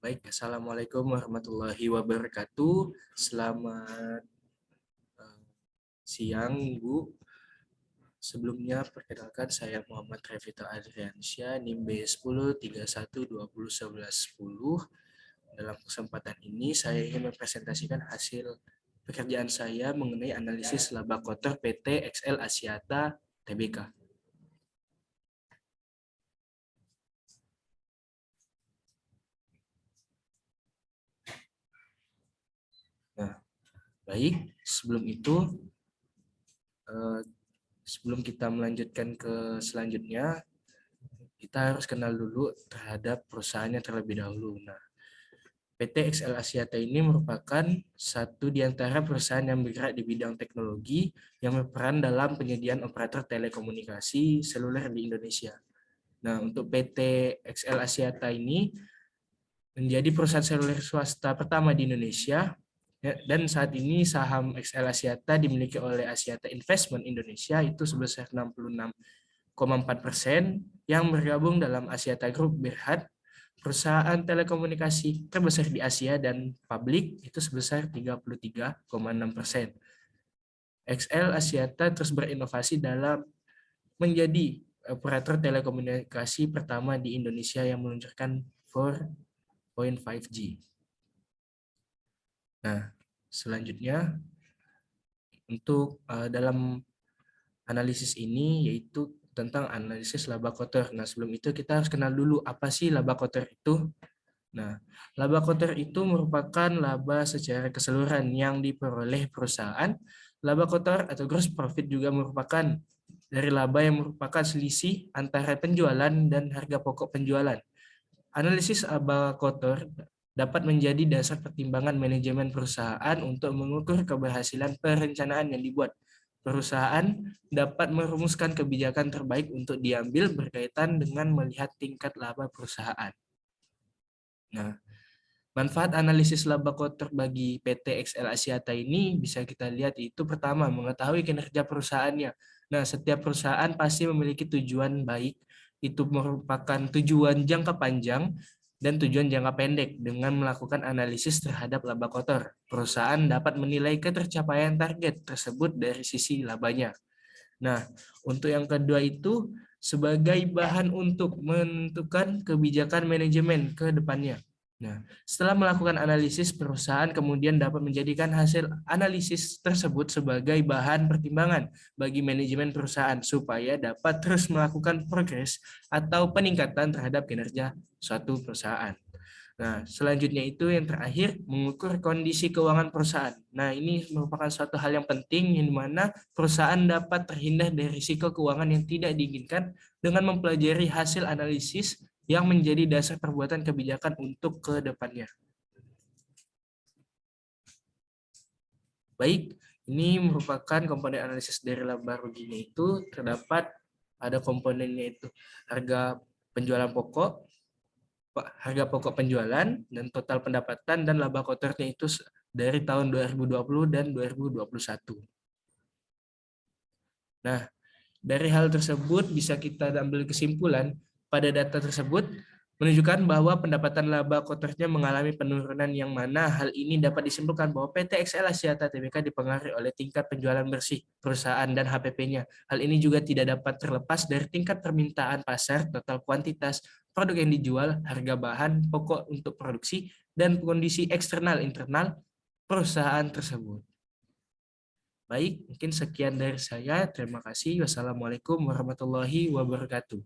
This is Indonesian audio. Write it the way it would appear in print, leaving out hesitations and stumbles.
Baik, Assalamualaikum warahmatullahi wabarakatuh. Selamat siang, Bu. Sebelumnya, perkenalkan saya Muhammad Revita Adriansyah, NIM B1031201110. Dalam kesempatan ini, saya ingin mempresentasikan hasil pekerjaan saya mengenai analisis laba kotor PT XL Axiata Tbk. Nah, baik, sebelum itu, sebelum kita melanjutkan ke selanjutnya, kita harus kenal dulu terhadap perusahaannya terlebih dahulu. Nah, PT XL Axiata ini merupakan satu di antara perusahaan yang bergerak di bidang teknologi yang berperan dalam penyediaan operator telekomunikasi seluler di Indonesia. Nah, untuk PT XL Axiata ini menjadi perusahaan seluler swasta pertama di Indonesia, dan saat ini saham XL Axiata dimiliki oleh Axiata Investment Indonesia itu sebesar 66,4% yang bergabung dalam Axiata Group Berhad, perusahaan telekomunikasi terbesar di Asia dan publik itu sebesar 33,6%. XL Axiata terus berinovasi dalam menjadi operator telekomunikasi pertama di Indonesia yang meluncurkan 4.5G. Nah, selanjutnya untuk dalam analisis ini yaitu tentang analisis laba kotor. Nah, sebelum itu kita harus kenal dulu apa sih laba kotor itu. Nah, laba kotor itu merupakan laba secara keseluruhan yang diperoleh perusahaan. Laba kotor atau gross profit juga merupakan dari laba yang merupakan selisih antara penjualan dan harga pokok penjualan. Analisis laba kotor dapat menjadi dasar pertimbangan manajemen perusahaan untuk mengukur keberhasilan perencanaan yang dibuat. Perusahaan dapat merumuskan kebijakan terbaik untuk diambil berkaitan dengan melihat tingkat laba perusahaan. Nah, manfaat analisis laba kotor bagi PT XL Axiata ini bisa kita lihat itu pertama, mengetahui kinerja perusahaannya. Nah, setiap perusahaan pasti memiliki tujuan baik, itu merupakan tujuan jangka panjang dan tujuan jangka pendek. Dengan melakukan analisis terhadap laba kotor, perusahaan dapat menilai ketercapaian target tersebut dari sisi labanya. Nah, untuk yang kedua itu sebagai bahan untuk menentukan kebijakan manajemen ke depannya. Nah, setelah melakukan analisis, perusahaan kemudian dapat menjadikan hasil analisis tersebut sebagai bahan pertimbangan bagi manajemen perusahaan supaya dapat terus melakukan progres atau peningkatan terhadap kinerja suatu perusahaan. Nah, selanjutnya itu yang terakhir, mengukur kondisi keuangan perusahaan. Nah, ini merupakan suatu hal yang penting yang dimana perusahaan dapat terhindar dari risiko keuangan yang tidak diinginkan dengan mempelajari hasil analisis yang menjadi dasar perbuatan kebijakan untuk ke depannya. Baik, ini merupakan komponen analisis dari laba ruginya itu terdapat ada komponennya itu harga penjualan pokok, harga pokok penjualan, dan total pendapatan dan laba kotornya itu dari tahun 2020 dan 2021. Nah, dari hal tersebut bisa kita ambil kesimpulan pada data tersebut menunjukkan bahwa pendapatan laba kotornya mengalami penurunan yang mana hal ini dapat disimpulkan bahwa PT XL Axiata Tbk dipengaruhi oleh tingkat penjualan bersih perusahaan dan HPP-nya. Hal ini juga tidak dapat terlepas dari tingkat permintaan pasar, total kuantitas produk yang dijual, harga bahan pokok untuk produksi, dan kondisi eksternal internal perusahaan tersebut. Baik, mungkin sekian dari saya. Terima kasih. Wassalamualaikum warahmatullahi wabarakatuh.